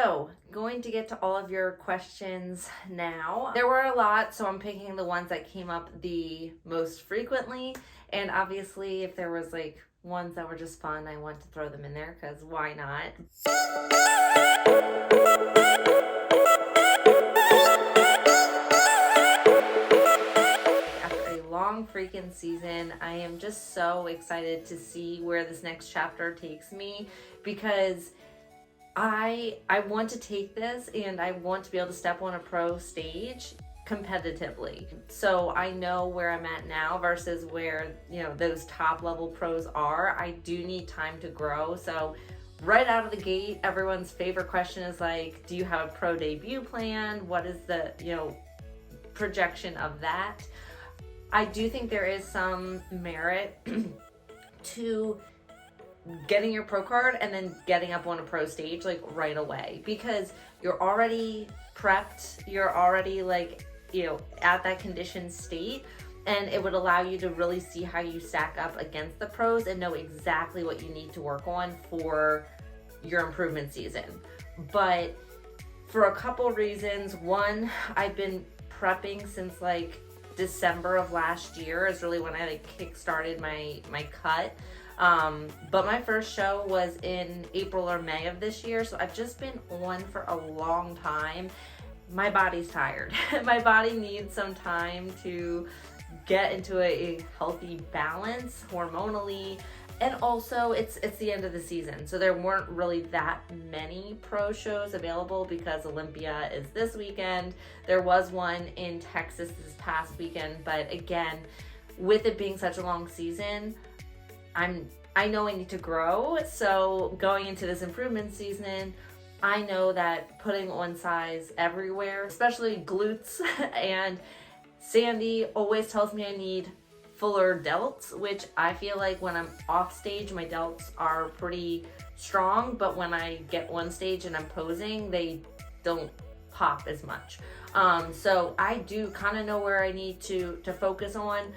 So, going to get to all of your questions now. There were a lot, so I'm picking the ones that came up the most frequently. And obviously, if there was like ones that were just fun, I want to throw them in there because why not? Long freaking season. I am just so excited to see where this next chapter takes me because I want to take this and I want to be able to step on a pro stage competitively. So I know where I'm at now versus where, you know, those top level pros are. I do need time to grow. So right out of the gate, everyone's favorite question is like, do you have a pro debut plan? What is the, you know, projection of that? I do think there is some merit to getting your pro card and then getting up on a pro stage like right away because you're already prepped, you're already like, you know, at that conditioned state, and it would allow you to really see how you stack up against the pros and know exactly what you need to work on for your improvement season. But for a couple reasons, one, I've been prepping since like December of last year is really when I like kick-started my cut. But my first show was in April or May of this year, so I've just been on for a long time. My body's tired. My body needs some time to get into a healthy balance hormonally, and also it's the end of the season, so there weren't really that many pro shows available because Olympia is this weekend. There was one in Texas this past weekend, but again, with it being such a long season, I know I need to grow. So going into this improvement season, I know that putting on size everywhere, especially glutes, and Sandy always tells me I need fuller delts, which I feel like when I'm off stage, my delts are pretty strong, but when I get on stage and I'm posing, they don't pop as much. So I do kind of know where I need to focus on,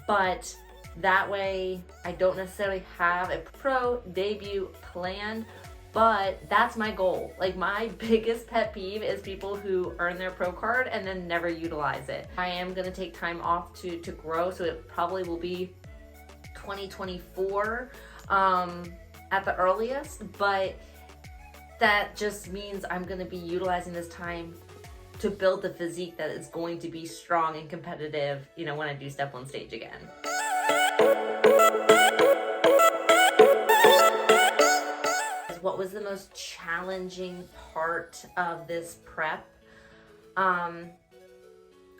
but that way I don't necessarily have a pro debut planned, but that's my goal. Like, my biggest pet peeve is people who earn their pro card and then never utilize it. I am gonna take time off to grow, so it probably will be 2024 at the earliest, but that just means I'm gonna be utilizing this time to build the physique that is going to be strong and competitive, you know, when I do step on stage again. What was the most challenging part of this prep?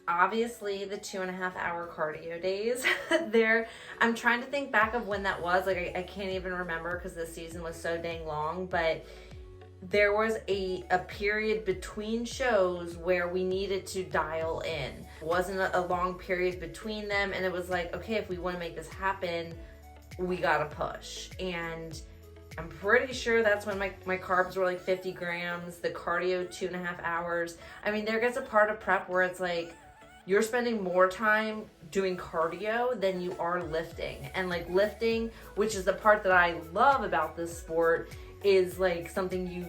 Obviously the 2.5 hour cardio days. I'm trying to think back of when that was. Like, I can't even remember because this season was so dang long, but there was a period between shows where we needed to dial in. It wasn't a long period between them, and it was like, okay, if we want to make this happen, we gotta push. And I'm pretty sure that's when my carbs were like 50 grams, the cardio 2.5 hours. I mean, there gets a part of prep where it's like, you're spending more time doing cardio than you are lifting. And like lifting, which is the part that I love about this sport, is like something you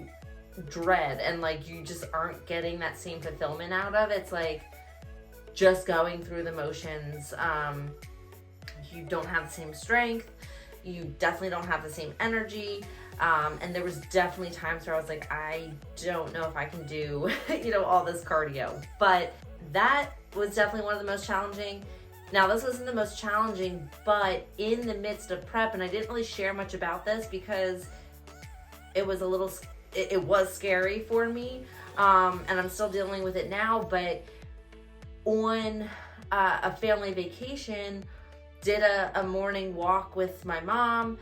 dread and like you just aren't getting that same fulfillment out of. It's like just going through the motions. You don't have the same strength. You definitely don't have the same energy. And there was definitely times where I was like, I don't know if I can do, you know, all this cardio. But that was definitely one of the most challenging. Now, this wasn't the most challenging, but in the midst of prep, and I didn't really share much about this because it was it was scary for me. And I'm still dealing with it now, but on a family vacation, did a morning walk with my mom.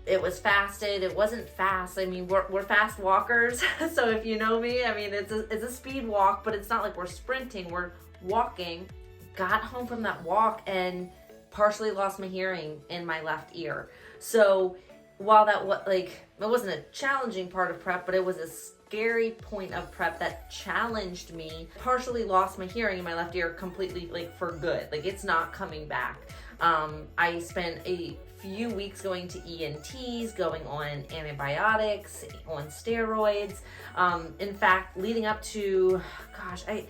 It was fasted. It wasn't fast. I mean, we're fast walkers. So if you know me, I mean, it's a speed walk, but it's not like we're sprinting, we're walking. Got home from that walk and partially lost my hearing in my left ear. So while that it wasn't a challenging part of prep, but it was a scary point of prep that challenged me. Partially lost my hearing in my left ear completely, like for good. Like, it's not coming back. I spent a few weeks going to ENTs, going on antibiotics, on steroids. In fact, leading up to, gosh, I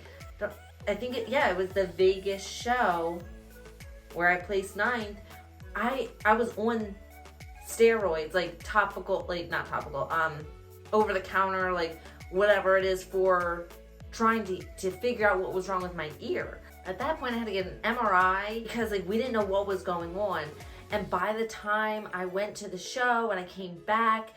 think it was the Vegas show where I placed 9th. I was on steroids, like topical, like not topical, over the counter, like whatever it is, for trying to figure out what was wrong with my ear. At that point, I had to get an MRI because like we didn't know what was going on. And by the time I went to the show and I came back,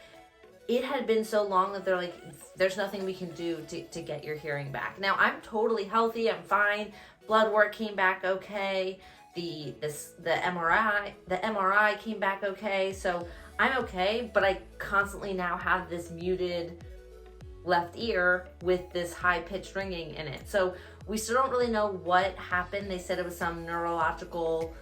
it had been so long that they're like, there's nothing we can do to get your hearing back. Now, I'm totally healthy. I'm fine. Blood work came back okay. The MRI came back okay. So I'm okay, but I constantly now have this muted left ear with this high-pitched ringing in it. So we still don't really know what happened. They said it was some neurological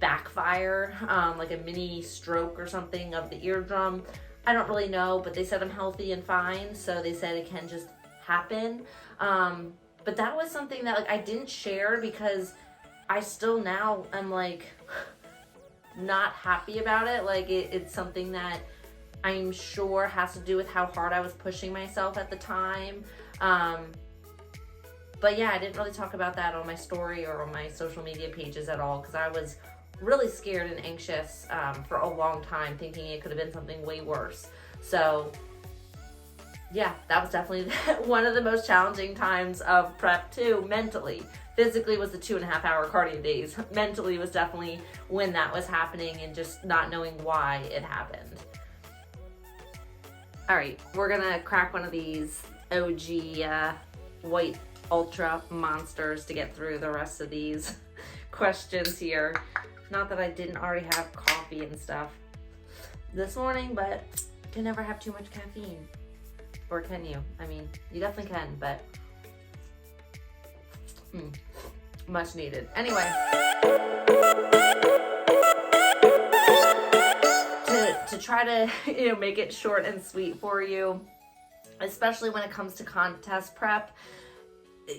backfire, like a mini stroke or something of the eardrum. I don't really know, but they said I'm healthy and fine, so they said it can just happen. But that was something that like I didn't share because I still now am like not happy about it. Like it's something that I'm sure has to do with how hard I was pushing myself at the time. But yeah, I didn't really talk about that on my story or on my social media pages at all because I was really scared and anxious for a long time, thinking it could have been something way worse. So yeah, that was definitely one of the most challenging times of prep too, mentally. Physically was the 2.5-hour cardio days. Mentally was definitely when that was happening and just not knowing why it happened. All right, we're gonna crack one of these OG white ultra monsters to get through the rest of these questions here. Not that I didn't already have coffee and stuff this morning, but you can never have too much caffeine. Or can you? I mean, you definitely can, but much needed. Anyway, to try to make it short and sweet for you, especially when it comes to contest prep,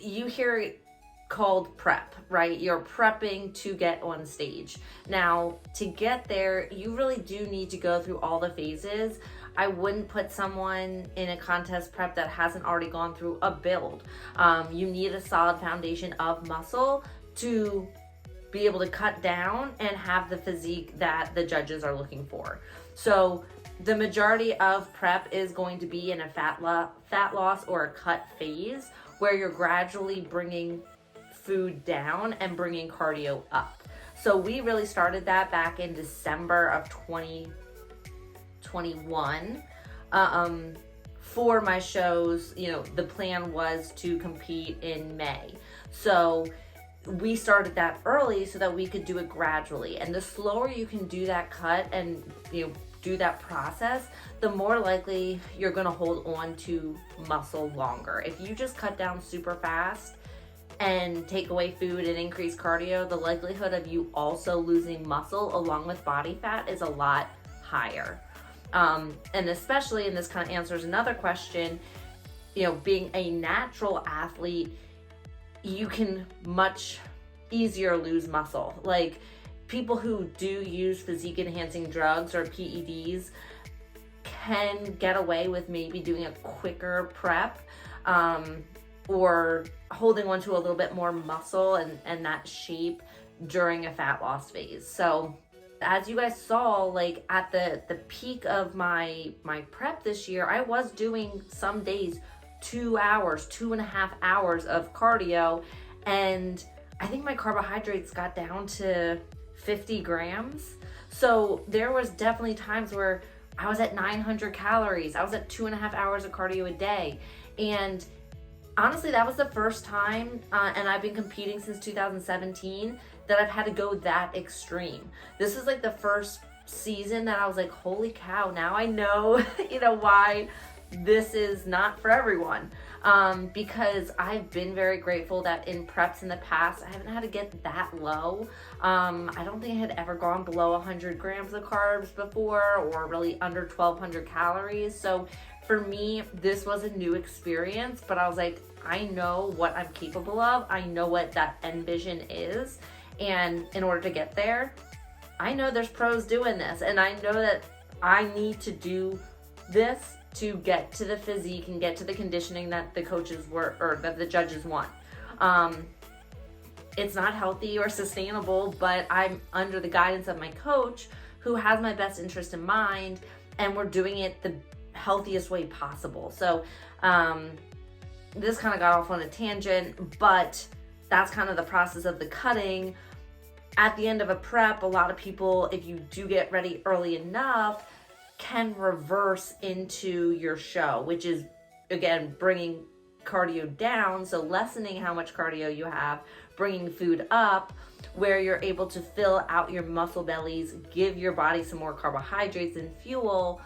you hear it called prep, right? You're prepping to get on stage. Now, to get there, you really do need to go through all the phases. I wouldn't put someone in a contest prep that hasn't already gone through a build. You need a solid foundation of muscle to be able to cut down and have the physique that the judges are looking for. So the majority of prep is going to be in a fat loss or a cut phase where you're gradually bringing food down and bringing cardio up. So we really started that back in December of 2021. For my shows, the plan was to compete in May. So we started that early so that we could do it gradually. And the slower you can do that cut and do that process, the more likely you're going to hold on to muscle longer. If you just cut down super fast and take away food and increase cardio, the likelihood of you also losing muscle along with body fat is a lot higher. And especially, and this kind of answers another question, being a natural athlete, you can much easier lose muscle. Like people who do use physique enhancing drugs or PEDs can get away with maybe doing a quicker prep, or holding on to a little bit more muscle and that shape during a fat loss phase. So as you guys saw, like at the peak of my prep this year, I was doing some days 2.5 hours of cardio, and I think my carbohydrates got down to 50 grams. So there was definitely times where I was at 900 calories. I was at 2.5 hours of cardio a day. And honestly, that was the first time, and I've been competing since 2017, that I've had to go that extreme. This is like the first season that I was like, holy cow, now I know, why this is not for everyone. Because I've been very grateful that in preps in the past, I haven't had to get that low. I don't think I had ever gone below 100 grams of carbs before, or really under 1,200 calories. So for me, this was a new experience, but I was like, I know what I'm capable of. I know what that end vision is. And in order to get there, I know there's pros doing this, and I know that I need to do this to get to the physique and get to the conditioning that the coaches were, or that the judges want. It's not healthy or sustainable, but I'm under the guidance of my coach who has my best interest in mind, and we're doing it the healthiest way possible. So this kind of got off on a tangent, but that's kind of the process of the cutting. At the end of a prep, a lot of people, if you do get ready early enough, can reverse into your show, which is, again, bringing cardio down, so lessening how much cardio you have, bringing food up, where you're able to fill out your muscle bellies, give your body some more carbohydrates and fuel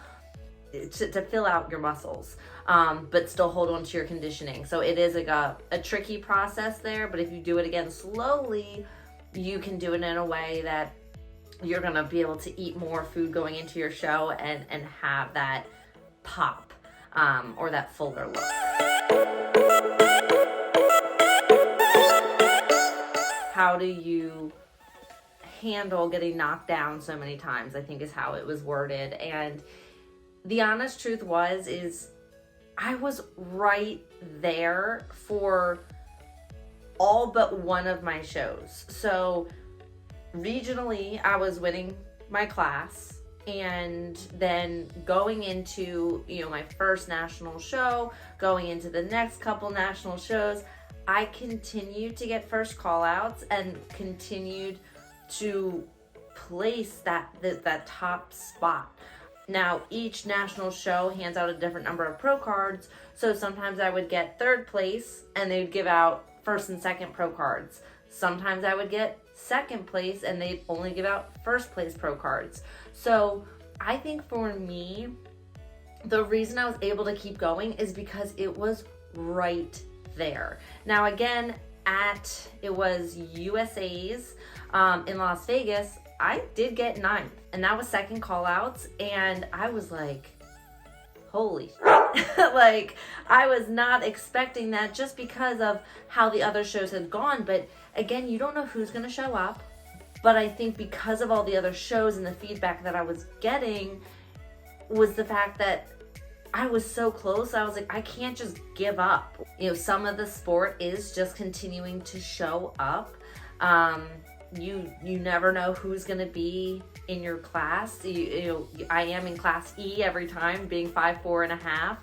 to fill out your muscles, but still hold on to your conditioning. So it is like a tricky process there, but if you do it again slowly, you can do it in a way that you're gonna be able to eat more food going into your show and have that pop, or that fuller look. How do you handle getting knocked down so many times, I think is how it was worded. And the honest truth is I was right there for all but one of my shows. So regionally, I was winning my class, and then going into, my first national show, going into the next couple national shows, I continued to get first call outs and continued to place that top spot. Now, each national show hands out a different number of pro cards, so sometimes I would get third place and they'd give out first and second pro cards. Sometimes I would get second place and they'd only give out first place pro cards. So I think for me, the reason I was able to keep going is because it was right there. Now again, it was USA's in Las Vegas, I did get 9th, and that was second call outs, and I was like, holy like, I was not expecting that just because of how the other shows had gone. But again, you don't know who's gonna show up, but I think because of all the other shows and the feedback that I was getting was the fact that I was so close. I was like, I can't just give up. Some of the sport is just continuing to show up. You never know who's gonna be in your class. I am in class E every time, being 5'4.5",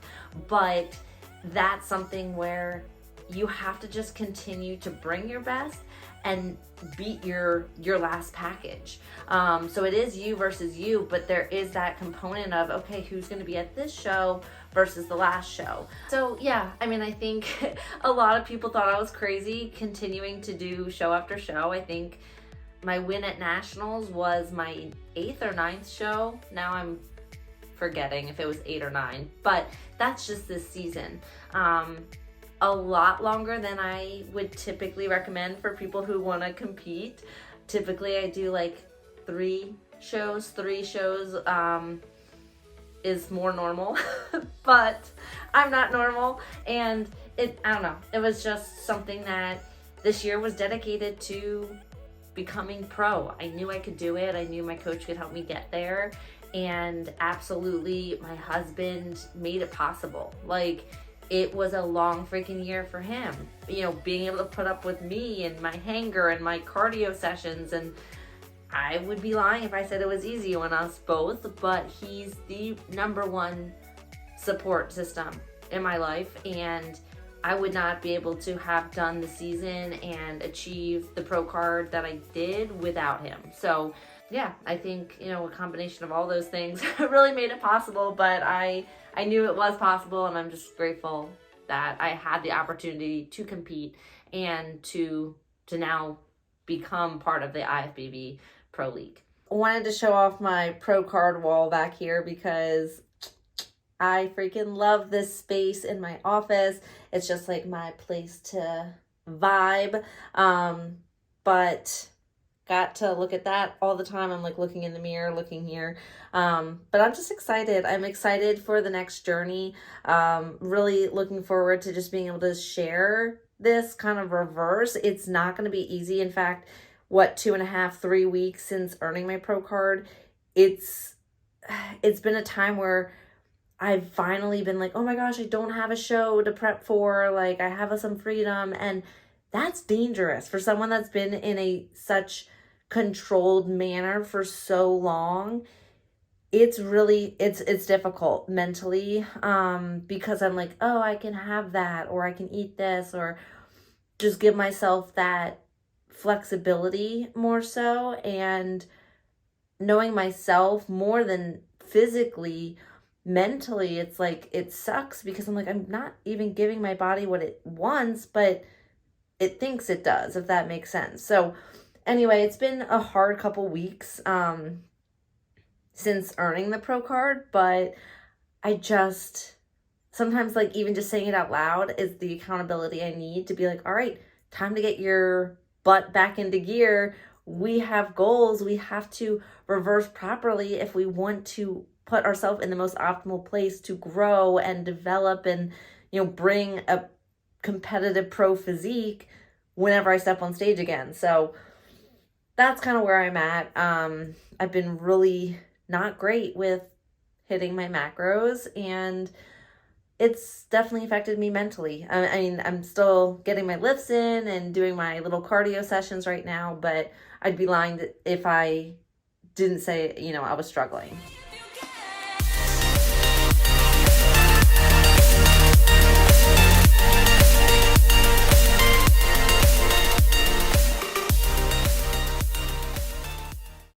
but that's something where you have to just continue to bring your best and beat your last package. So it is you versus you, but there is that component of, okay, who's gonna be at this show versus the last show. So yeah, I think a lot of people thought I was crazy continuing to do show after show. I think my win at nationals was my 8th or 9th show. Now I'm forgetting if it was 8 or 9, but that's just this season. A lot longer than I would typically recommend for people who want to compete. Typically I do like 3 shows. 3 shows is more normal, but I'm not normal. And I don't know, it was just something that this year was dedicated to becoming pro. I knew I could do it. I knew my coach could help me get there. And absolutely, my husband made it possible. Like, it was a long freaking year for him. Being able to put up with me and my hanger and my cardio sessions. And I would be lying if I said it was easy on us both, but he's the #1 support system in my life. And I would not be able to have done the season and achieve the pro card that I did without him. So yeah, I think, a combination of all those things really made it possible, but I knew it was possible, and I'm just grateful that I had the opportunity to compete and to now become part of the IFBB Pro League. I wanted to show off my pro card wall back here because I freaking love this space in my office. It's just like my place to vibe. But got to look at that all the time. I'm like looking in the mirror, looking here. But I'm just excited. I'm excited for the next journey. Really looking forward to just being able to share this kind of reverse. It's not going to be easy. In fact, 2.5, 3 weeks since earning my pro card, it's been a time where I've finally been like, oh my gosh, I don't have a show to prep for. Like, I have some freedom. And that's dangerous for someone that's been in a such controlled manner for so long. It's really, it's difficult mentally, because I'm like, oh, I can have that, or I can eat this, or just give myself that flexibility more so. And knowing myself more than physically, mentally, it's like, it sucks because I'm like, I'm not even giving my body what it wants, but it thinks it does, if that makes sense. So anyway, it's been a hard couple weeks since earning the pro card, but I just sometimes, like, even just saying it out loud is the accountability I need to be like, all right, time to get your butt back into gear. We have goals. We have to reverse properly if we want to put ourselves in the most optimal place to grow and develop and, bring a competitive pro physique whenever I step on stage again. So that's kind of where I'm at. I've been really not great with hitting my macros, and it's definitely affected me mentally. I mean, I'm still getting my lifts in and doing my little cardio sessions right now, but I'd be lying if I didn't say, I was struggling.